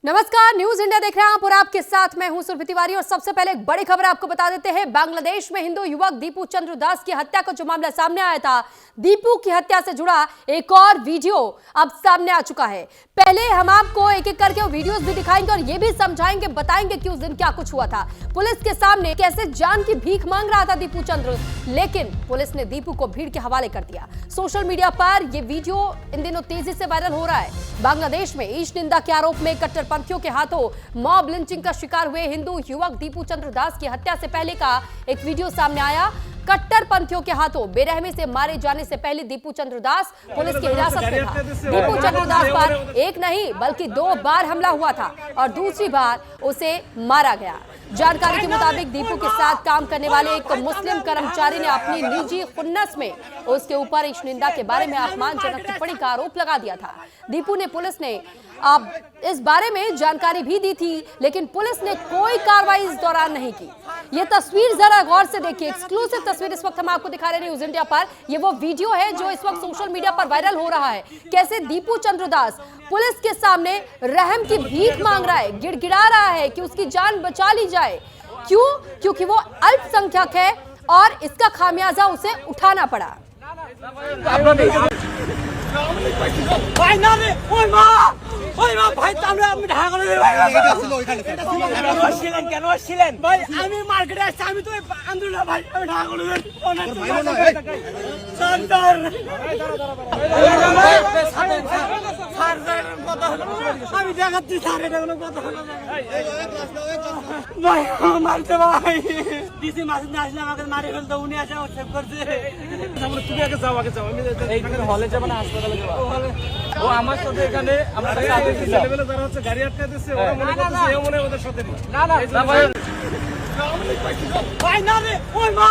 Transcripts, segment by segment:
नमस्कार, news India देख रहे हैं आप और आपके साथ मैं हूं सुरभि तिवारी। और सबसे पहले एक बड़ी खबर आपको बता देते हैं। बांग्लादेश में हिंदू युवक दीपू चंद्र दास की हत्या का जो मामला सामने आया था, दीपू की हत्या से जुड़ा एक और वीडियो अब सामने आ चुका है। पहले हम आपको एक एक करके वीडियोस भी दिखाएंगे और ये भी समझाएंगे, बताएंगे कि उस दिन क्या कुछ हुआ था। पुलिस के सामने कैसे जान की भीख मांग रहा था दीपू चंद्र, लेकिन पुलिस ने दीपू को भीड़ के हवाले कर दिया। सोशल मीडिया पर यह वीडियो इन दिनों तेजी से वायरल हो रहा है। बांग्लादेश में ईश निंदा के आरोप में कट्टरपंथियों के हाथों मॉब लिंचिंग का शिकार हुए हिंदू युवक दीपू चंद्र दास की हत्या से पहले का एक वीडियो सामने आया। कट्टरपंथियों के हाथों बेरहमी से मारे जाने से पहले दीपू चंद्र दास पुलिस की हिरासत में था। दीपू चंद्र दास पर एक नहीं बल्कि 2 बार हमला हुआ था और दूसरी बार उसे मारा गया। जानकारी के मुताबिक दीपू के साथ काम करने वाले एक मुस्लिम कर्मचारी ने अपनी निजी खुन्नस में उसके ऊपर ईश निंदा के बारे में अपमानजनक टिप्पणी का आरोप लगा दिया था। दीपू ने पुलिस ने अब इस बारे में जानकारी भी दी थी, लेकिन पुलिस ने कोई कार्रवाई इस दौरान नहीं की। ये तस्वीर जरा गौर से देखिए, एक्सक्लूसिव तस्वीर इस वक्त हम आपको दिखा रहे हैं न्यूज इंडिया पर। ये वो वीडियो है जो इस वक्त सोशल मीडिया पर वायरल हो रहा है। कैसे दीपू चंद्र दास पुलिस के सामने रहम की भीख मांग रहा है, गिड़गिड़ा रहा है कि उसकी जान बचा ली जाए। क्यों? क्योंकि वो अल्पसंख्यक है और इसका खामियाजा उसे उठाना पड़ा। ও আমার সাথে এখানে আমরা লেভেলে যারা হচ্ছে গাড়ি আটকে দিচ্ছে ওরা মনে করতেছে এও মনে ওদের সাথে না না ভাই না রে ওই মা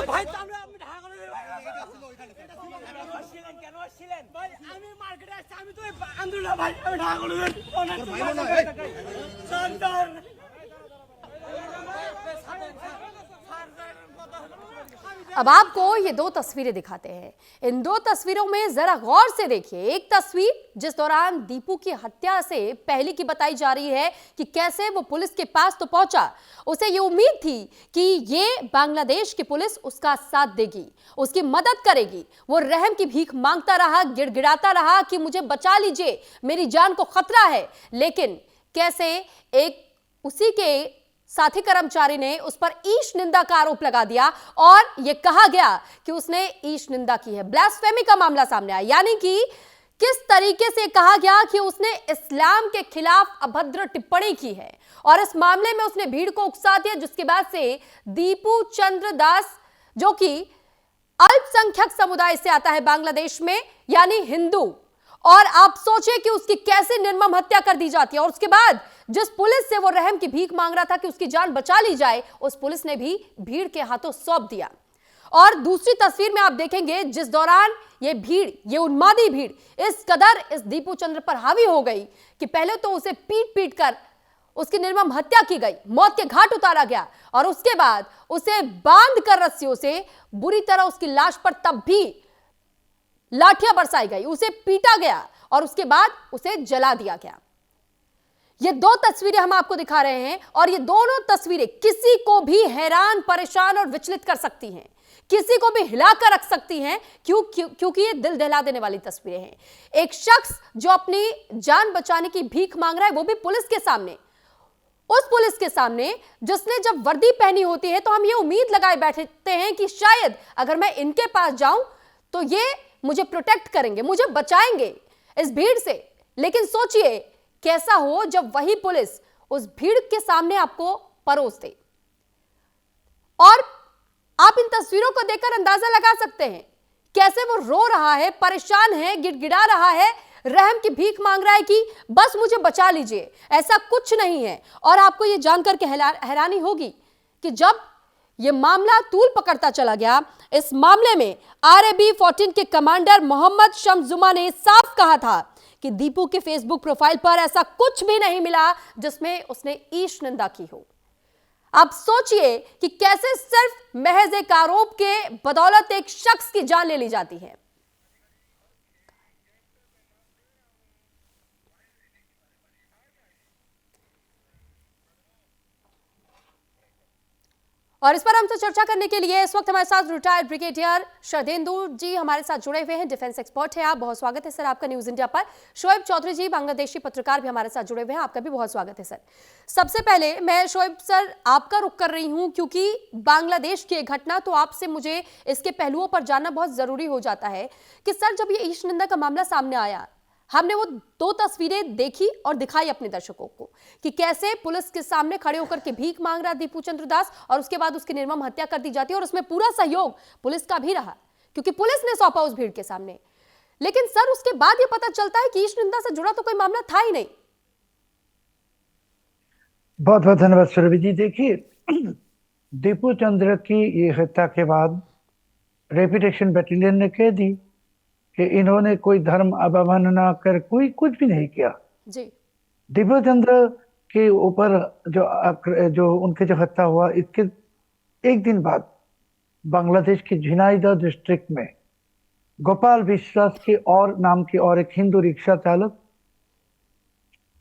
ভাই আমরা আমি ঢাকা করে দেব ছিলেন কেন ছিলেন ভাই আমি মার্কেটে আসছি আমি তো আন্দোলন ভাই আমি ঢাকা করে দেব সন্তান अब आपको ये 2 तस्वीरें दिखाते हैं। इन 2 तस्वीरों में जरा गौर से देखिए। एक तस्वीर जिस दौरान दीपू की हत्या से पहले की बताई जा रही है कि कैसे वो पुलिस के पास तो पहुंचा। उसे ये उम्मीद थी कि ये बांग्लादेश की पुलिस उसका साथ देगी, उसकी मदद करेगी। वो रहम की भीख मांगता रहा, गिड़गिड़ाता रहा कि मुझे बचा लीजिए, मेरी जान को खतरा है। लेकिन कैसे एक उसी के साथी कर्मचारी ने उस पर ईश निंदा का आरोप लगा दिया और यह कहा गया कि उसने ईश निंदा की है। ब्लास्फेमी का मामला सामने आया, यानी कि किस तरीके से कहा गया कि उसने इस्लाम के खिलाफ अभद्र टिप्पणी की है और इस मामले में उसने भीड़ को उकसा दिया, जिसके बाद से दीपू चंद्र दास, जो कि अल्पसंख्यक समुदाय से आता है बांग्लादेश में, यानी हिंदू, और आप सोचे कि उसकी कैसे निर्मम हत्या कर दी जाती है। और उसके बाद जिस पुलिस से वो रहम की भीख मांग रहा था कि उसकी जान बचा ली जाए, उस पुलिस ने भी भीड़ के हाथों सौंप दिया। और दूसरी तस्वीर में आप देखेंगे जिस दौरान ये भीड़, ये उन्मादी भीड़ इस कदर इस दीपू चंद्र पर हावी हो गई कि पहले तो उसे पीट पीट कर उसकी निर्मम हत्या की गई, मौत के घाट उतारा गया, और उसके बाद उसे बांध कर रस्सियों से बुरी तरह उसकी लाश पर तब भी लाठियां बरसाई गई, उसे पीटा गया और उसके बाद उसे जला दिया गया। ये 2 तस्वीरें हम आपको दिखा रहे हैं और ये दोनों तस्वीरें किसी को भी हैरान, परेशान और विचलित कर सकती हैं, किसी को भी हिलाकर रख सकती हैं। क्योंकि ये दिल दहला देने वाली तस्वीरें हैं। एक शख्स जो अपनी जान बचाने की भीख मांग रहा है, वो भी पुलिस के सामने, उस पुलिस के सामने जिसने जब वर्दी पहनी होती है तो हम ये उम्मीद लगाए बैठते हैं कि शायद अगर मैं इनके पास जाऊं तो ये मुझे प्रोटेक्ट करेंगे, मुझे बचाएंगे इस भीड़ से। लेकिन सोचिए कैसा हो जब वही पुलिस उस भीड़ के सामने आपको परोस दे। और आप इन तस्वीरों को देखकर अंदाजा लगा सकते हैं कैसे वो रो रहा है, परेशान है, गिड़गिड़ा रहा है, रहम की भीख मांग रहा है कि बस मुझे बचा लीजिए। ऐसा कुछ नहीं है। और आपको यह जानकर के हैरानी होगी कि जब यह मामला तूल पकड़ता चला गया, इस मामले में RAB 14 के कमांडर मोहम्मद शमजुमा ने साफ कहा था कि दीपू के फेसबुक प्रोफाइल पर ऐसा कुछ भी नहीं मिला जिसमें उसने ईश निंदा की हो। आप सोचिए कि कैसे सिर्फ महज एक आरोप के बदौलत एक शख्स की जान ले ली जाती है। और इस पर हमसे चर्चा करने के लिए इस वक्त हमारे साथ रिटायर्ड ब्रिगेडियर शरदेंदु जी हमारे साथ जुड़े हुए हैं। डिफेंस एक्सपर्ट है आप, बहुत स्वागत है सर आपका न्यूज इंडिया पर। शोएब चौधरी जी बांग्लादेशी पत्रकार भी हमारे साथ जुड़े हुए हैं, आपका भी बहुत स्वागत है सर। सबसे पहले मैं शोएब सर आपका रुख कर रही हूं, क्योंकि बांग्लादेश की घटना तो आपसे मुझे इसके पहलुओं पर जानना बहुत जरूरी हो जाता है कि सर जब ये ईशनिंदा का मामला सामने आया, हमने वो 2 तस्वीरें देखी और दिखाई अपने दर्शकों को कि कैसे पुलिस के सामने खड़े होकर के भीख मांग रहा दीपू चंद्र दास और उसके बाद उसकी निर्मम हत्या कर दी जाती है, और उसमें पूरा सहयोग पुलिस का भी रहा क्योंकि पुलिस ने सौंपा उस भीड़ के सामने। लेकिन सर उसके बाद ये पता चलता है कि ईशनिंदा से जुड़ा तो कोई मामला था ही नहीं। बहुत बहुत धन्यवाद सुरभि जी। देखिए, दीपू चंद्र की ये हत्या के बाद रेपुटेशन बटालियन ने कह दी कि इन्होंने कोई धर्म अवमानना कर कोई कुछ भी नहीं किया जी। दीपू चंद्र के ऊपर जो उनके जो हत्या हुआ, इसके एक दिन बाद बांग्लादेश के झिनाइदह डिस्ट्रिक्ट में गोपाल विश्वास के और नाम के और एक हिंदू रिक्शा चालक,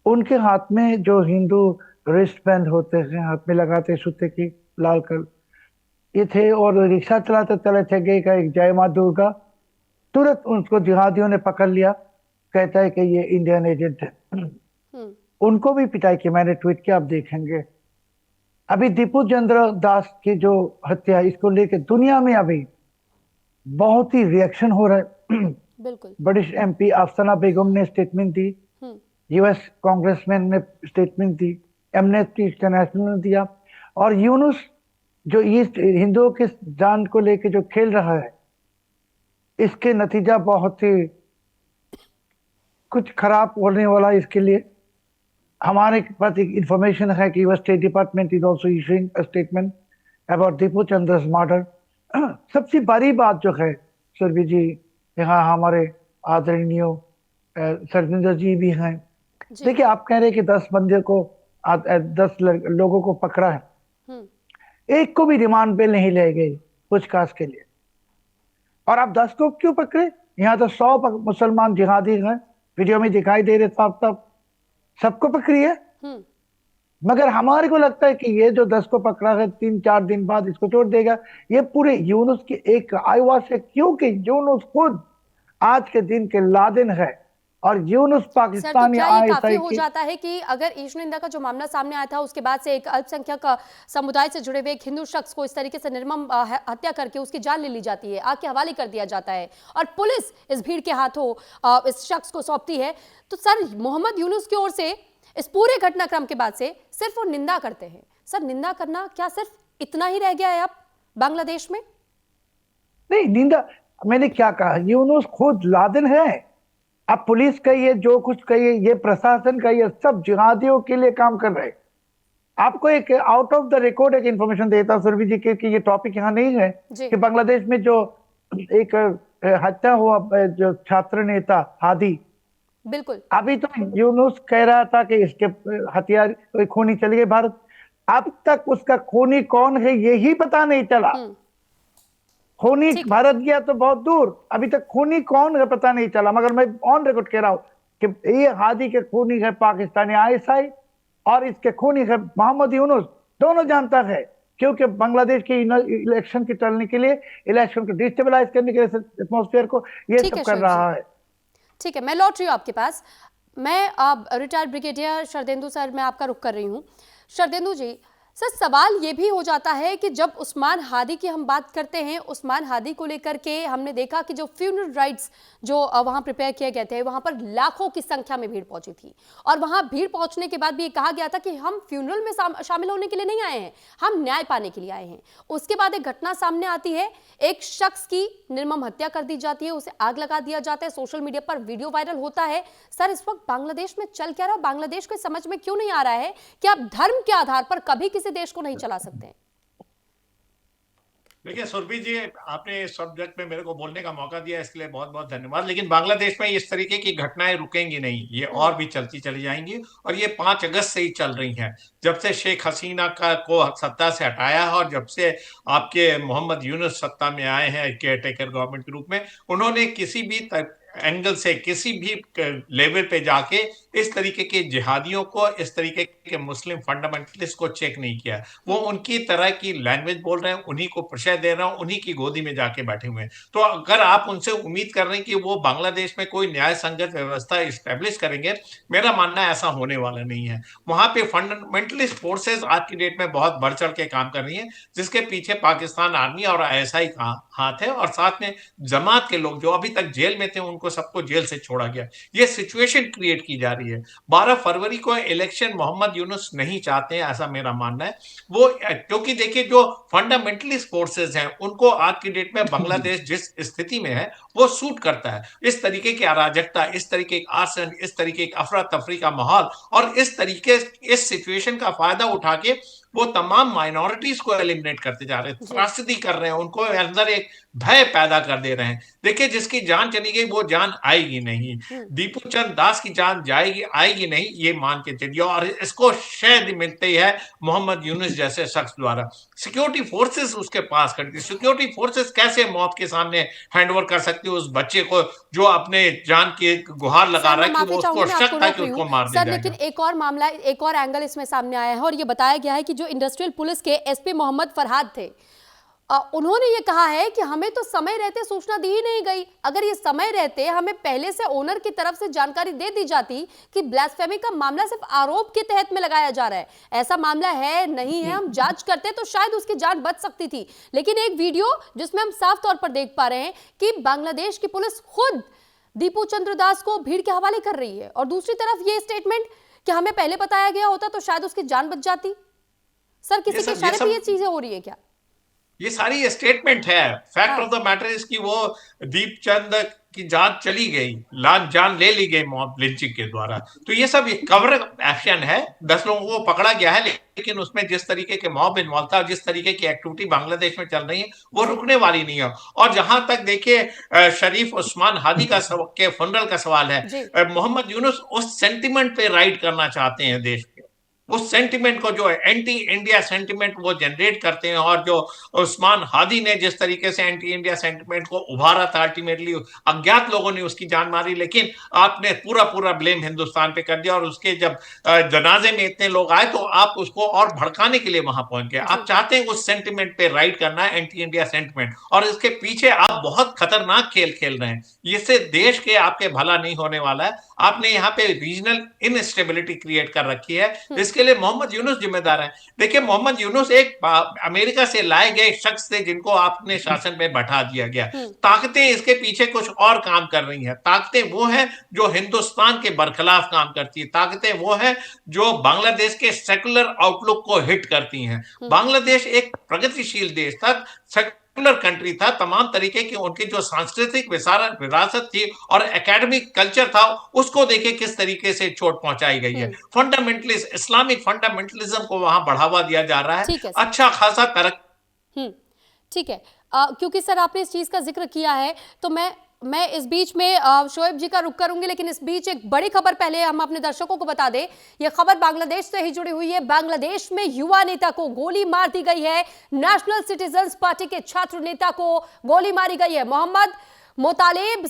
उनके हाथ में जो हिंदू रिस्ट बैंड होते हैं, हाथ में लगाते सूते की लाल कर ये थे, और रिक्शा चलाते चले थे गए का एक जय मां दुर्गा। तुरंत उनको जिहादियों ने पकड़ लिया, कहता है कि ये इंडियन एजेंट है। उनको भी पिटाई की, मैंने ट्वीट किया, आप देखेंगे। अभी दीपू चंद्र दास की जो हत्या है, इसको लेकर दुनिया में अभी बहुत ही रिएक्शन हो रहा है। बिल्कुल। ब्रिटिश एमपी अफसाना बेगम ने स्टेटमेंट दी, यूएस कांग्रेसमैन ने स्टेटमेंट दी, एमनेस्टी इंटरनेशनल ने दिया, और यूनुस जो ईस्ट हिंदुओं के जान को लेकर जो खेल रहा है, इसके नतीजा बहुत ही कुछ खराब होने वाला है। इसके लिए हमारे पास एक इंफॉर्मेशन है कि US state department is also issuing a statement about Deepu Chandra's murder. सबसे बड़ी बात जो है सुरभि जी, यहाँ हमारे आदरणीय सरजिंदर जी भी हैं। देखिए, आप कह रहे हैं कि 10 बंदे को 10 लोगों को पकड़ा है, एक को भी रिमांड पे नहीं ले गई पूछताछ के लिए, और आप 10 को क्यों पकड़े? यहाँ तो 100 मुसलमान जिहादी हैं, वीडियो में दिखाई दे रहे साफ साफ, सबको पकड़ी है। मगर हमारे को लगता है कि ये जो 10 को पकड़ा है 3-4 दिन बाद इसको छोड़ देगा। ये पूरे यूनुस की एक आईवास है, क्योंकि यूनुस खुद आज के दिन के लादेन है, और यूनुस पाकिस्तानी काफी हो जाता है कि अगर ईशनिंदा का जो मामला सामने आया था उसके बाद से एक अल्पसंख्यक समुदाय से जुड़े हुए एक हिंदू शख्स को इस तरीके से निर्मम हत्या करके उसकी जान ले ली जाती है, आग के हवाले कर दिया जाता है, और पुलिस इस भीड़ के हाथों इस शख्स को सौंपती है, तो सर मोहम्मद यूनुस की ओर से इस पूरे घटनाक्रम के बाद से सिर्फ वो निंदा करते हैं। सर निंदा करना क्या सिर्फ इतना ही रह गया है अब बांग्लादेश में? नहीं, निंदा मैंने क्या कहा, यूनुस खुद लादेन है। अब पुलिस कहिए, जो कुछ कहिए, ये प्रशासन कहिए, सब जिहादियों के लिए काम कर रहे हैं। आपको एक आउट ऑफ द रिकॉर्ड एक इंफॉर्मेशन देता सुरभि जी कि ये टॉपिक यहाँ नहीं है कि बांग्लादेश में जो एक हत्या हुआ जो छात्र नेता हादी, बिल्कुल, अभी तो यूनुस कह रहा था कि इसके हथियार खूनी चली गई भारत। अब तक उसका खूनी कौन है यही पता नहीं चला। खूनी भारत गया तो बहुत दूर, अभी तक खूनी कौन है पता नहीं चला। मगर मैं ऑन रिकॉर्ड कह रहा हूं कि ये हादी के खूनी है पाकिस्तानी आईएसआई, और इसके खूनी है मोहम्मद यूनुस। दोनों जानता है, क्योंकि बांग्लादेश की इलेक्शन की टलने के लिए, इलेक्शन को डिस्टेबलाइज करने के लिए एटमॉस्फेयर को ये सब कर रहा है। ठीक है, मैं लौट रही हूँ आपके पास। मैं अब रिटायर्ड ब्रिगेडियर शरदेंदु सर, मैं आपका रुख कर रही हूँ। शरदेंदु जी, सर सवाल ये भी हो जाता है कि जब उस्मान हादी की हम बात करते हैं, उस्मान हादी को लेकर के हमने देखा कि जो फ्यूनरल राइट्स जो वहाँ प्रिपेयर किए गए थे, वहाँ पर लाखों की संख्या में भीड़ पहुंची थी, और वहाँ भीड़ पहुंचने के बाद भी ये कहा गया था कि हम फ्यूनरल में शामिल होने के लिए नहीं आए हैं, हम न्याय पाने के लिए आए हैं। उसके बाद एक घटना सामने आती है, एक शख्स की निर्मम हत्या कर दी जाती है, उसे आग लगा दिया जाता है, सोशल मीडिया पर वीडियो वायरल होता है। सर इस वक्त बांग्लादेश में चल क्या रहा है? बांग्लादेश को समझ में क्यों नहीं आ रहा है कि आप धर्म के आधार पर कभी किसी देश को नहीं चला सकते हैं? देखिए सुरभि जी, आपने इस सब्जेक्ट में मेरे को बोलने का मौका दिया, इसके लिए बहुत बहुत धन्यवाद। लेकिन बांग्लादेश में इस तरीके की घटनाएं रुकेंगी नहीं, ये और भी चलती चली जाएंगी, और ये 5 अगस्त से ही चल रही हैं। जब से शेख हसीना को सत्ता से हटाया है, और जब से आपके मोहम्मद यूनुस सत्ता में आए हैं केयर टेकर गवर्नमेंट के रूप में, उन्होंने किसी भी एंगल से किसी भी लेवल पे जाके इस तरीके के जिहादियों को, इस तरीके के मुस्लिम फंडामेंटलिस्ट को चेक नहीं किया। वो उनकी तरह की लैंग्वेज बोल रहे हैं, उन्हीं को प्रशय दे रहे हैं, उन्हीं की गोदी में जाके बैठे हुए हैं। तो अगर आप उनसे उम्मीद कर रहे हैं कि वो बांग्लादेश में कोई न्याय संगत व्यवस्था इस्टेब्लिश करेंगे, मेरा मानना है ऐसा होने वाला नहीं है। वहां पे फंडामेंटलिस्ट फोर्सेस आज की डेट में बहुत बढ़ चढ़ के काम कर रही हैं, जिसके पीछे पाकिस्तान आर्मी और आईएसआई का हाथ है, और साथ में जमात के लोग जो अभी तक जेल में थे उनको सबको जेल से छोड़ा गया। ये सिचुएशन क्रिएट की जा रही है। 12 फरवरी को इलेक्शन मोहम्मद यूनुस नहीं चाहते हैं, ऐसा मेरा मानना है। वो क्योंकि देखिए जो फंडामेंटलिस्ट फोर्सेस हैं उनको आज की डेट में बांग्लादेश जिस स्थिति में है वो सूट करता है। इस तरीके की अराजकता, इस तरीके के आसन, इस तरीके की अफरा तफरी का माहौल, और इस सिचुएशन का फायदा उठा के वो तमाम माइनॉरिटीज को एलिमिनेट करते जा रहे हैं, त्रासदी कर रहे हैं, उनको अंदर एक भय पैदा कर दे रहे हैं। देखिए जिसकी जान चली गई वो जान आएगी नहीं, दीपू चंद दास की जान जाएगी आएगी नहीं, ये मान के चलिए। और इसको शहद मिलती है मोहम्मद यूनुस जैसे शख्स द्वारा। सिक्योरिटी फोर्सेस उसके पास करती है। सिक्योरिटी फोर्सेस कैसे मौत के सामने हैंडओवर कर सकती है उस बच्चे को जो अपने जान की गुहार लगा रहा है कि वो उसको शक था कि उसको मार दिया सर, लेकिन जाएगा। एक और मामला, एक और एंगल इसमें सामने आया है और ये बताया गया है कि जो इंडस्ट्रियल पुलिस के एसपी मोहम्मद फरहाद थे, उन्होंने ये कहा है कि हमें तो समय रहते सूचना दी ही नहीं गई। अगर ये समय रहते हमें पहले से ओनर की तरफ से जानकारी दे दी जाती कि ब्लास्फेमी का मामला सिर्फ आरोप के तहत में लगाया जा रहा है, ऐसा मामला है नहीं है, हम जांच करते तो शायद उसकी जान बच सकती थी। लेकिन एक वीडियो जिसमें हम साफ तौर पर देख पा रहे हैं कि बांग्लादेश की पुलिस खुद दीपू चंद्र दास को भीड़ के हवाले कर रही है, और दूसरी तरफ ये स्टेटमेंट कि हमें पहले बताया गया होता तो शायद उसकी जान बच जाती। सर, किसी के इशारे पे ये चीजें हो रही है क्या? ये सारी स्टेटमेंट है। Fact of the matter is कि वो दीप चंद की जान चली गई, जान ले ली गई मॉब लिंचिंग के द्वारा। तो ये सब कवर एक्शन है। 10 लोगों को पकड़ा गया है, लेकिन उसमें जिस तरीके के मॉब इन्वॉल्व था, जिस तरीके की एक्टिविटी बांग्लादेश में चल रही है वो रुकने वाली नहीं है। और जहां तक देखिए शरीफ उस्मान हादी के फनरल का सवाल है, मोहम्मद यूनुस उस सेंटिमेंट पे राइड करना चाहते हैं देश के, उस सेंटिमेंट को जो एंटी इंडिया सेंटिमेंट वो जनरेट करते हैं। और जो उस्मान हादी ने जिस तरीके से एंटी इंडिया सेंटिमेंट को उभारा था, अल्टीमेटली अज्ञात लोगों ने उसकी जान मारी, लेकिन आपने पूरा ब्लेम हिंदुस्तान पे कर दिया। और उसके जब जनाजे में इतने लोग आए तो आप उसको और भड़काने के लिए वहां पहुंच गए। आप चाहते हैं उस सेंटिमेंट पे राइड करना है, एंटी इंडिया सेंटिमेंट, और इसके पीछे आप बहुत खतरनाक खेल खेल रहे हैं। इससे देश के आपके भला नहीं होने वाला है। आपने यहाँ पे रीजनल इनस्टेबिलिटी क्रिएट कर रखी है, इसके लिए मोहम्मद यूनुस जिम्मेदार है। देखिए मोहम्मद यूनुस एक अमेरिका से लाए गए शख्स थे जिनको आपने शासन में बैठा दिया गया। ताकतें इसके पीछे कुछ और काम कर रही हैं। ताकतें वो हैं जो हिंदुस्तान के बरखिलाफ काम करती है। ताकतें वो हैं जो बांग्लादेश के सेकुलर आउटलुक को हिट करती हैं। बांग्लादेश एक प्रगतिशील देश था, सेकुलर कंट्री था, तमाम तरीके की उनकी जो सांस्कृतिक विरासत थी और एकेडमिक कल्चर था, उसको देखिए किस तरीके से चोट पहुंचाई गई है। फंडामेंटलिस्ट इस्लामिक फंडामेंटलिज्म को वहां बढ़ावा दिया जा रहा है। अच्छा खासा ठीक है। क्योंकि सर आपने इस चीज का जिक्र किया है तो मैं इस बीच में शोएब जी का रुख करूंगी, लेकिन इस बीच एक बड़ी खबर पहले हम अपने दर्शकों को बता दें। यह खबर बांग्लादेश से ही जुड़ी हुई है। बांग्लादेश में युवा नेता को गोली मार दी गई है। नेशनल सिटीजन्स पार्टी के छात्र नेता को गोली मारी गई है। मोहम्मद मोतालेब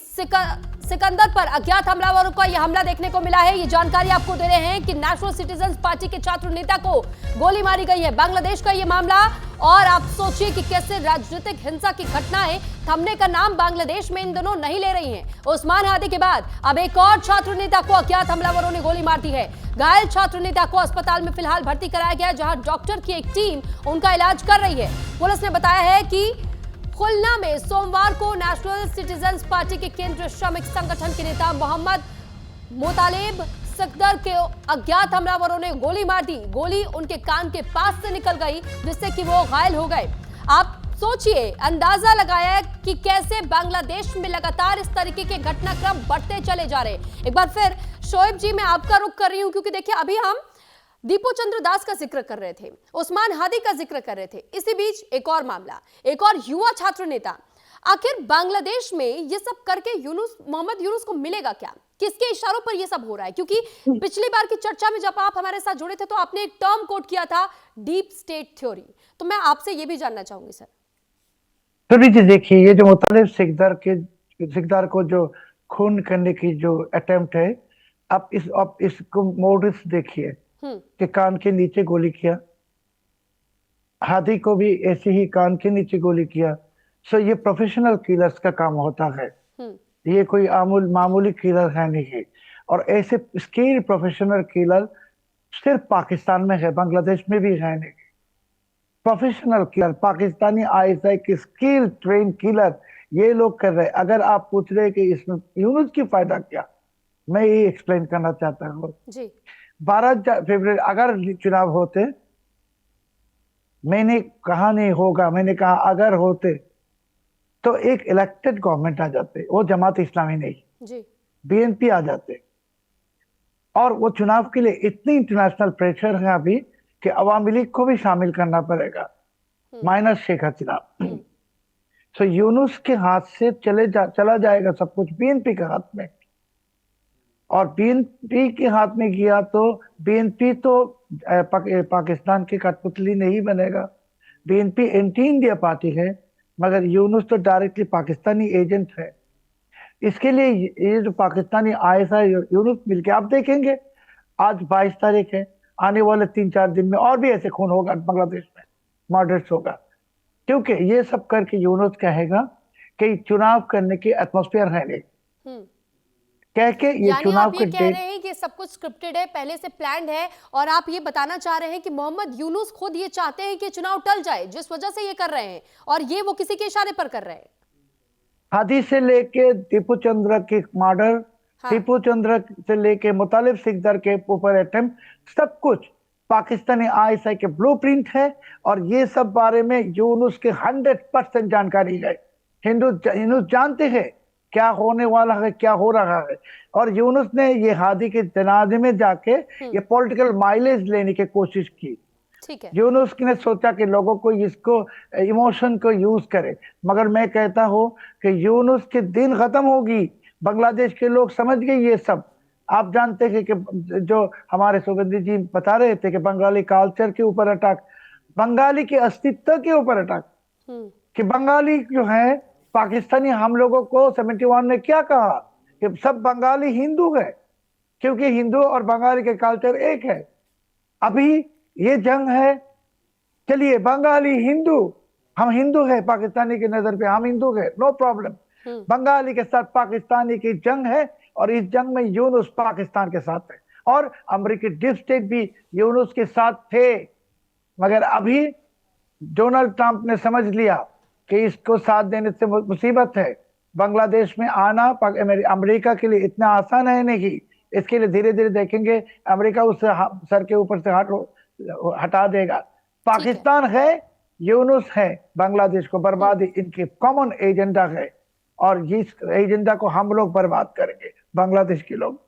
सिकंदर पर अज्ञात हमलावरों का यह हमला देखने को मिला है। ये जानकारी आपको दे रहे हैं कि नेशनल सिटीजन्स पार्टी के छात्र नेता को गोली मारी गई है। बांग्लादेश का यह मामला, और आप सोचिए कि कैसे राजनीतिक हिंसा की घटनाएं थमने का नाम बांग्लादेश में इन दिनों नहीं ले रही हैं। उस्मान हादी के बाद अब एक और छात्र नेता को अज्ञात हमलावरों ने गोली मार दी है। घायल छात्र नेता को अस्पताल में फिलहाल भर्ती कराया गया है, जहां डॉक्टर की एक टीम उनका इलाज कर रही है। पुलिस ने बताया है कि खुलना में सोमवार को नेशनल सिटीजन्स पार्टी के केंद्रीय श्रमिक संगठन के नेता मोहम्मद मोतालेब सिकंदर के अज्ञात हमलावरों ने गोली मार दी। गोली उनके कान के पास से निकल गई, जिससे कि वो घायल हो गए। आप सोचिए, अंदाजा लगाया कि कैसे बांग्लादेश में लगातार इस तरीके के घटनाक्रम बढ़ते चले जा रहे हैं। एक बार फिर शोएब जी मैं आपका रुख कर रही हूं, क्योंकि देखिए अभी हम दीपू चंद्र दास का जिक्र कर रहे थे, उस्मान हादी का जिक्र कर रहे थे, इसी बीच एक और मामला, एक और युवा छात्र नेता। आखिर बांग्लादेश में ये सब करके मोहम्मद यूनुस को मिलेगा क्या? किसके इशारों पर ये सब हो रहा है? क्योंकि पिछली बार की चर्चा में जब आप हमारे साथ जुड़े थे तो आपने एक टर्म कोट किया था, डीप स्टेट थ्योरी। तो मैं आपसे ये भी जानना चाहूंगी सर। देखिए, ये जो मुतालिब सिकंदर को जो खून करने की जो अटेम्प्ट है, आप इसको मोटिव्स देखिए कि कान के नीचे गोली किया, हाथी को भी ऐसे ही कान के नीचे गोली किया। सो ये प्रोफेशनल किलर्स का काम होता है, ये कोई मामूली किलर है नहीं। और ऐसे स्किल प्रोफेशनल किलर सिर्फ पाकिस्तान में है, बांग्लादेश में भी है नहीं। प्रोफेशनल किलर, पाकिस्तानी आईएसआई के स्किल ट्रेन किलर ये लोग कर रहे हैं। अगर आप पूछ रहे कि इसमें यूनुस की फायदा क्या, मैं ये एक्सप्लेन करना चाहता हूँ जी। 12 फरवरी अगर चुनाव होते, मैंने कहा नहीं होगा, मैंने कहा अगर होते तो एक इलेक्टेड गवर्नमेंट आ जाते, वो जमात इस्लामी नहीं जी। बीएनपी आ जाते। और वो चुनाव के लिए इतनी इंटरनेशनल प्रेशर है अभी कि अवामी लीग को भी शामिल करना पड़ेगा, माइनस शेख हसीना। तो यूनुस के हाथ से चला जाएगा सब कुछ बीएनपी के हाथ में। और बीएनपी के हाथ में गया तो बीएनपी तो पाकिस्तान की कठपुतली नहीं बनेगा। बीएनपी एंटी इंडिया पार्टी है, मगर यूनुस तो डायरेक्टली पाकिस्तानी एजेंट है। इसके लिए ये जो पाकिस्तानी आईएसआई यूनुस मिलके, आप देखेंगे आज 22 तारीख है, आने वाले 3-4 दिन में और भी ऐसे खून होगा बांग्लादेश में, मर्डर्स होगा। क्योंकि ये सब करके यूनुस कहेगा कि चुनाव करने की एटमॉस्फेयर है नहीं, कह के ये यानी चुनाव आप ये कह रहे हैं कि सब कुछ स्क्रिप्टेड है, पहले से प्लान्ड है, और आप ये बताना चाह रहे हैं कि मोहम्मद यूनुस खुद ये चाहते हैं कि चुनाव टल जाए, जिस वजह से ये कर रहे हैं, और ये वो किसी के इशारे पर कर रहे हैं। हादी से लेके दीपू चंद्र के मर्डर, दीपू चंद्र से लेके मुतालिब सिकदर के ऊपर अटेम्प्ट, सब कुछ पाकिस्तानी आईएसआई के ब्लूप्रिंट है। और ये सब बारे में यूनुस के 100% जानकारी है। यूनुस जानते हैं क्या होने वाला है, क्या हो रहा है। और यूनुस ने ये हादी के जनाजे में जाके ये पॉलिटिकल माइलेज लेने की कोशिश की। ठीक है। यूनुस ने सोचा कि लोगों को इसको इमोशन को यूज करे, मगर मैं कहता हूं कि यूनुस के दिन खत्म होगी। बांग्लादेश के लोग समझ गए ये सब। आप जानते हैं कि जो हमारे सुगंधी जी बता रहे थे कि बंगाली कल्चर के ऊपर अटैक, बंगाली के अस्तित्व के ऊपर अटैक, कि बंगाली जो है पाकिस्तानी हम लोगों को 71 में क्या कहा कि सब बंगाली हिंदू है, क्योंकि हिंदू और बंगाली के कल्चर एक है। अभी ये जंग है, चलिए बंगाली हिंदू, हम हिंदू है, पाकिस्तानी की नजर पे हम हिंदू है, नो प्रॉब्लम। बंगाली के साथ पाकिस्तानी की जंग है, और इस जंग में यूनुस पाकिस्तान के साथ है, और अमेरिकी डीप स्टेट भी यूनुस के साथ थे। मगर अभी डोनाल्ड ट्रंप ने समझ लिया कि इसको साथ देने से मुसीबत है। बांग्लादेश में आना अमेरिका के लिए इतना आसान है नहीं। इसके लिए धीरे धीरे देखेंगे अमेरिका उससे सर के ऊपर से हटा देगा। पाकिस्तान है, यूनुस है, बांग्लादेश को बर्बादी इनकी कॉमन एजेंडा है, और इस एजेंडा को हम लोग बर्बाद करेंगे, बांग्लादेश के लोग।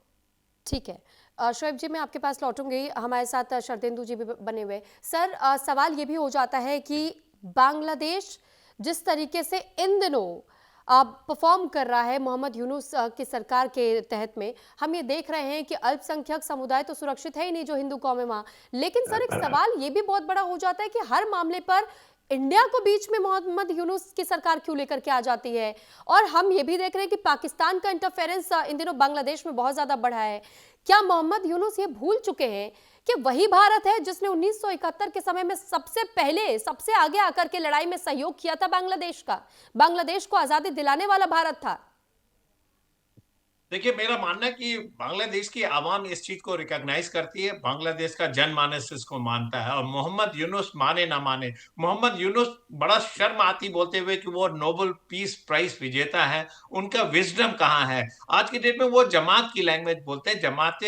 ठीक है शोएब जी, मैं आपके पास लौटूंगी। हमारे साथ शरदेंदु जी भी बने हुए। सर, सवाल ये भी हो जाता है कि बांग्लादेश जिस तरीके से इन दिनों परफॉर्म कर रहा है मोहम्मद यूनुस की सरकार के तहत में, हम ये देख रहे हैं कि अल्पसंख्यक समुदाय तो सुरक्षित है ही नहीं, जो हिंदू कौम है वहाँ। लेकिन सर, एक सवाल ये भी बहुत बड़ा हो जाता है कि हर मामले पर इंडिया को बीच में मोहम्मद यूनुस की सरकार क्यों लेकर के आ जाती है। और हम ये भी देख रहे हैं कि पाकिस्तान का इंटरफेरेंस इन दिनों बांग्लादेश में बहुत ज्यादा बढ़ा है। क्या मोहम्मद यूनुस ये भूल चुके हैं कि वही भारत है जिसने 1971 के समय में सबसे पहले, सबसे आगे आकर के लड़ाई में सहयोग किया था बांग्लादेश का, बांग्लादेश को आजादी दिलाने वाला भारत था। देखिए, मेरा मानना है कि बांग्लादेश की आवाम इस चीज को रिकॉग्नाइज करती है, बांग्लादेश का जनमानस इसको मानता है। और मोहम्मद यूनुस माने ना माने, मोहम्मद यूनुस बड़ा शर्म आती बोलते हुए कि वो नोबेल पीस प्राइज विजेता है, उनका विजडम कहाँ है। आज की डेट में वो जमात की लैंग्वेज बोलते हैं, जमात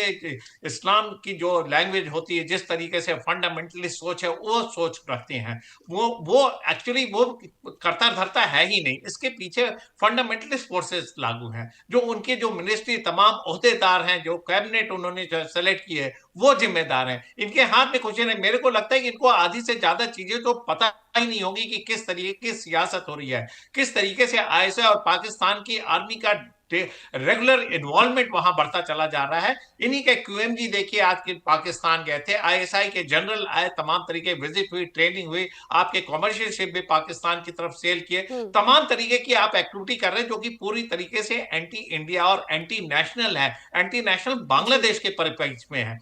इस्लाम की जो लैंग्वेज होती है, जिस तरीके से फंडामेंटलिस्ट सोच है वो सोच रखते हैं। वो एक्चुअली वो करता धरता है ही नहीं, इसके पीछे फंडामेंटलिस्ट फोर्सेस लागू हैं, जो उनके जो मिनिस्ट्री तमाम ओहदेदार हैं, जो कैबिनेट उन्होंने सेलेक्ट की है, वो जिम्मेदार हैं। इनके हाथ में कुछ नहीं। मेरे को लगता है कि इनको आधी से ज्यादा चीजें तो पता ही नहीं होगी कि किस तरीके की सियासत हो रही है, किस तरीके से आईएसआई और पाकिस्तान की आर्मी का रेगुलर इन्वॉल्वमेंट वहां बढ़ता चला जा रहा है। इन्हीं के QMG देखिए आज के पाकिस्तान गए थे, ISI के जनरल आए, तमाम तरीके विजिट हुई, ट्रेनिंग हुई, आपके कमर्शियल शिप भी पाकिस्तान की तरफ सेल किए, तमाम तरीके की आप एक्टिविटी कर रहे हैं जो कि पूरी तरीके से एंटी इंडिया और एंटी नेशनल है, एंटी नेशनल बांग्लादेश के परिप्रेक्ष्य में है।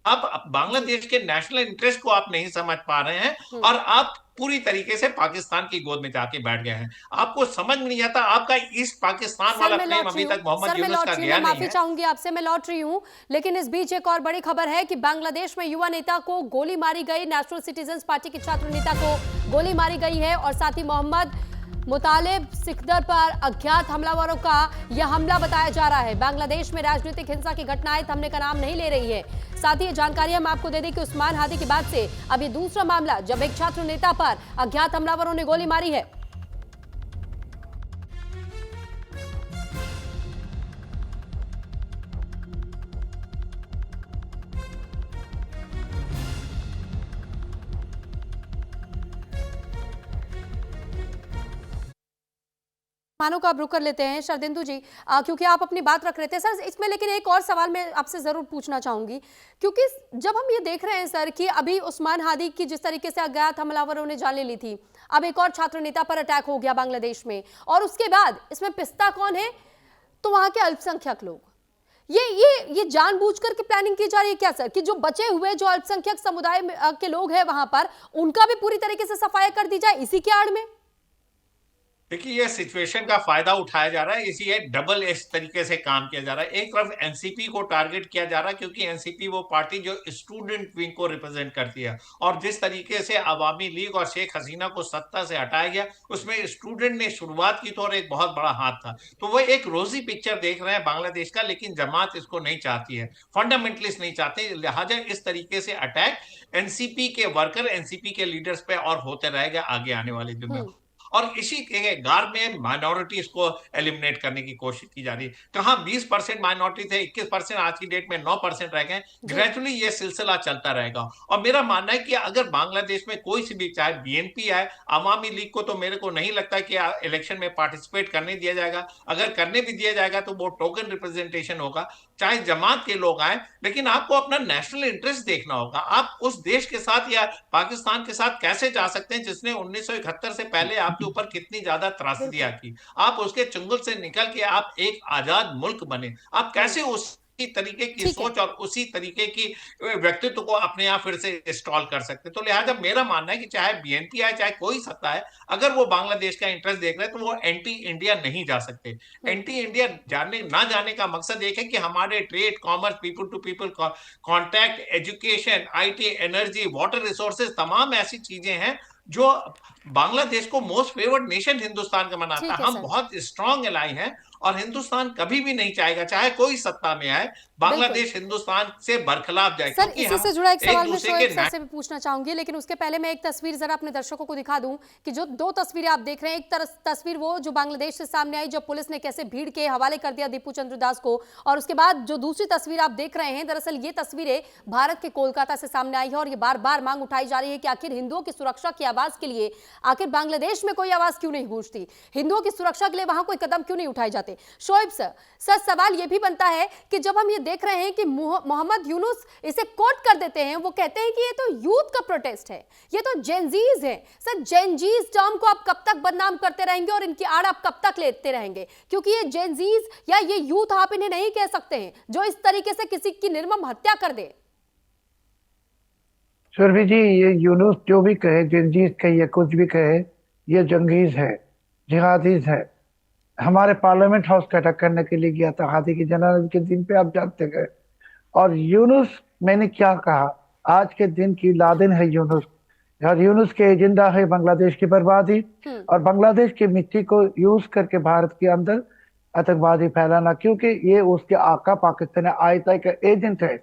आप बांग्लादेश के नेशनल इंटरेस्ट को आप नहीं समझ पा रहे हैं और आप पूरी तरीके से पाकिस्तान की गोद में जाके बैठ गए हैं। आपको समझ में नहीं आता, आपका ईस्ट पाकिस्तान सर वाला मैं प्रेम लौट रही अभी तक हूँ, मोहम्मद सर मैं यूनुस लौट का रही हूँ, गया मैं नहीं माफी है। चाहूंगी आपसे, मैं लौट रही हूँ। लेकिन इस बीच एक और बड़ी खबर है कि बांग्लादेश में युवा नेता को गोली मारी गई, नेशनल सिटीजन्स पार्टी के छात्र नेता को गोली मारी गई है और साथ ही मोहम्मद मुतालिब सिकदर पर अज्ञात हमलावरों का यह हमला बताया जा रहा है। बांग्लादेश में राजनीतिक हिंसा की घटनाएं थमने का नाम नहीं ले रही है। साथ ही ये जानकारी हम आपको दे दें कि उस्मान हादी के बाद से अब ये दूसरा मामला जब एक छात्र नेता पर अज्ञात हमलावरों ने गोली मारी है। मानो का आप रुक कर लेते हैं शरदिंदु जी, क्योंकि आप अपनी बात रख रहे थे सर इसमें, लेकिन एक और सवाल मैं आपसे जरूर पूछना चाहूंगी, क्योंकि जब हम ये देख रहे हैं सर कि अभी उस्मान हादी की जिस तरीके से अज्ञात हमलावरों ने जान ले ली थी, अब एक और छात्र नेता पर अटैक हो गया बांग्लादेश में, और उसके बाद इसमें पिस्ता कौन है? तो वहां के अल्पसंख्यक लोग। ये जानबूझकर के प्लानिंग की जा रही है क्या सर, कि जो बचे हुए जो अल्पसंख्यक समुदाय के लोग हैं वहां पर, उनका भी पूरी तरीके से सफाया कर दी जाए इसी के आड़ में? देखिए ये सिचुएशन का फायदा उठाया जा रहा है, इसी डबल एज तरीके से काम किया जा रहा है। एक तरफ एनसीपी को टारगेट किया जा रहा है क्योंकि एनसीपी वो पार्टी जो स्टूडेंट विंग को रिप्रेजेंट करती है, और जिस तरीके से अवामी लीग और शेख हसीना को सत्ता से हटाया गया उसमें स्टूडेंट ने शुरुआत की तो और एक बहुत बड़ा हाथ था। तो वो एक रोजी पिक्चर देख रहे हैं बांग्लादेश का, लेकिन जमात इसको नहीं चाहती है, फंडामेंटलिस्ट नहीं चाहते, लिहाजा इस तरीके से अटैक एनसीपी के वर्कर, एनसीपी के लीडर्स पे और होते रहेगा आगे आने वाले दिनों में। और इसी के गार में माइनॉरिटीज को एलिमिनेट करने की कोशिश की जा रही है। कहां 20% माइनॉरिटी थे, 21% आज की डेट में 9% रह गए। ग्रेजुअली ये सिलसिला चलता रहेगा। और मेरा मानना है कि अगर बांग्लादेश में कोई सी भी, चाहे बीएनपी आए, अवामी लीग को तो मेरे को नहीं लगता कि इलेक्शन में पार्टिसिपेट करने दिया जाएगा। अगर करने भी दिया जाएगा तो वो टोकन रिप्रेजेंटेशन होगा। चाहे जमात के लोग आए, लेकिन आपको अपना नेशनल इंटरेस्ट देखना होगा। आप उस देश के साथ या पाकिस्तान के साथ कैसे जा सकते हैं जिसने 1971 से पहले आपके ऊपर कितनी ज्यादा त्रासदियां की। आप उसके चंगुल से निकल के आप एक आजाद मुल्क बने। आप कैसे उसी तरीके की सोच और उसी तरीके की व्यक्तित्व को अपने यहाँ फिर से इंस्टॉल कर सकते। तो लिहाजा मेरा मानना है कि चाहे बीएनपी आए, चाहे कोई सत्ता है, अगर वो बांग्लादेश का इंटरेस्ट देख रहे हैं तो वो एंटी इंडिया नहीं जा सकते। एंटी इंडिया जाने का मकसद एक है कि हमारे trade, commerce, people to people contact, education, IT, energy, water resources, तमाम ऐसी चीजें हैं जो बांग्लादेश को मोस्ट फेवर्ड नेशन हिंदुस्तान का बनाता है। हम बहुत स्ट्रांग एलाई हैं और हिंदुस्तान कभी भी नहीं चाहेगा, चाहे कोई सत्ता में आए, बांग्लादेश हिंदुस्तान से बरखिलाफ जाए। सर इसी से जुड़ा एक सवाल मैं शोएब सर से भी पूछना चाहूंगी, लेकिन उसके पहले मैं एक तस्वीर जरा अपने दर्शकों को दिखा दूं कि जो दो तस्वीरें आप देख रहे हैं, एक तस्वीर वो जो बांग्लादेश से सामने आई जब पुलिस ने कैसे भीड़ के हवाले कर दिया दीपू चंद्र दास को, और उसके बाद जो दूसरी तस्वीर आप देख रहे हैं, दरअसल ये तस्वीरें भारत के कोलकाता से सामने आई है और ये बार बार मांग उठाई जा रही है कि आखिर हिंदुओं की सुरक्षा की आवाज के लिए आखिर बांग्लादेश में कोई आवाज क्यों नहीं गूंजती, हिंदुओं की सुरक्षा के लिए वहां कोई कदम क्यों नहीं उठाए जाते। शोएब सर सवाल यह भी बनता है कि जब हम ये देख रहे हैं कि मोहम्मद यूनुस इसे कोट कर देते हैं, वो कहते हैं कि ये तो यूथ का प्रोटेस्ट है, ये तो जेनजीज है। सर जेनजीज टर्म को आप कब तक बदनाम करते रहेंगे और इनकी आड़ आप कब तक लेते रहेंगे, क्योंकि ये जेनजीज या ये यूथ आप इन्हें नहीं कह सकते हैं जो इस तरीके से किसी की निर्मम हत्या कर दे। सुरभि जी, ये यूनुस जो भी कहे, जेनजीज कहे या कुछ भी कहे, ये जंगीज है, जिहादीज है। हमारे पार्लियामेंट हाउस का अटैक करने के लिए गया था हादी की जन्मदिन के दिन पे, आप जानते गए। और यूनुस, मैंने क्या कहा, आज के दिन की लादेन है यूनुस, और यूनुस के एजेंडा है बांग्लादेश की बर्बादी और बांग्लादेश की मिट्टी को यूज करके भारत के अंदर आतंकवादी फैलाना, क्योंकि ये उसके आका पाकिस्तान ISI का एजेंट है।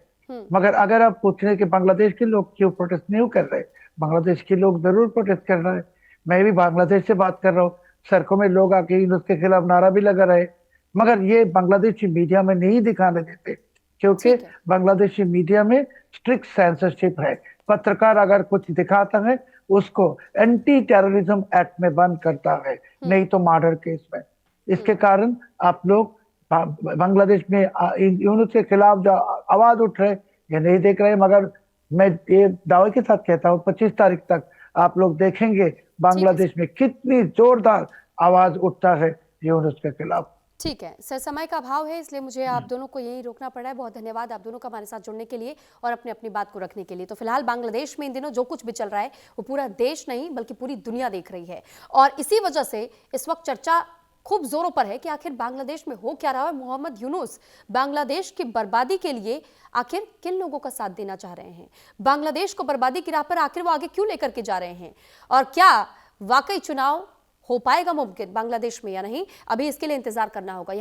मगर अगर आप पूछ रहे कि बांग्लादेश के लोग क्यों प्रोटेस्ट नहीं कर रहे, बांग्लादेश के लोग जरूर प्रोटेस्ट कर रहे हैं। मैं भी बांग्लादेश से बात कर रहा हूँ, सड़कों में लोग आके यूनुस के खिलाफ नारा भी लगा रहे, मगर ये बांग्लादेशी मीडिया में नहीं दिखाने देते, क्योंकि बांग्लादेशी मीडिया में स्ट्रिक्ट सेंसरशिप है। पत्रकार अगर कुछ दिखाता है उसको एंटी टेररिज्म एक्ट में बंद करता है, नहीं तो मर्डर केस में। इसके कारण आप लोग बांग्लादेश में यूनुस के खिलाफ जो आवाज उठ रहे ये नहीं देख रहे, मगर मैं ये दावे के साथ कहता हूँ 25 तारीख तक आप लोग देखेंगे बांग्लादेश में कितनी जोरदार आवाज उठता है यूनुस के खिलाफ। ठीक है सर, समय का अभाव है इसलिए मुझे आप दोनों को यही रोकना पड़ा है। बहुत धन्यवाद आप दोनों का हमारे साथ जुड़ने के लिए और अपनी अपनी बात को रखने के लिए। तो फिलहाल बांग्लादेश में इन दिनों जो कुछ भी चल रहा है वो पूरा देश नहीं बल्कि पूरी दुनिया देख रही है, और इसी वजह से इस वक्त चर्चा खूब जोरों पर है कि आखिर बांग्लादेश में हो क्या रहा है। मोहम्मद यूनुस बांग्लादेश की बर्बादी के लिए आखिर किन लोगों का साथ देना चाह रहे हैं, बांग्लादेश को बर्बादी की राह पर आखिर वो आगे क्यों लेकर के जा रहे हैं, और क्या वाकई चुनाव हो पाएगा मुमकिन बांग्लादेश में या नहीं, अभी इसके लिए इंतजार करना होगा।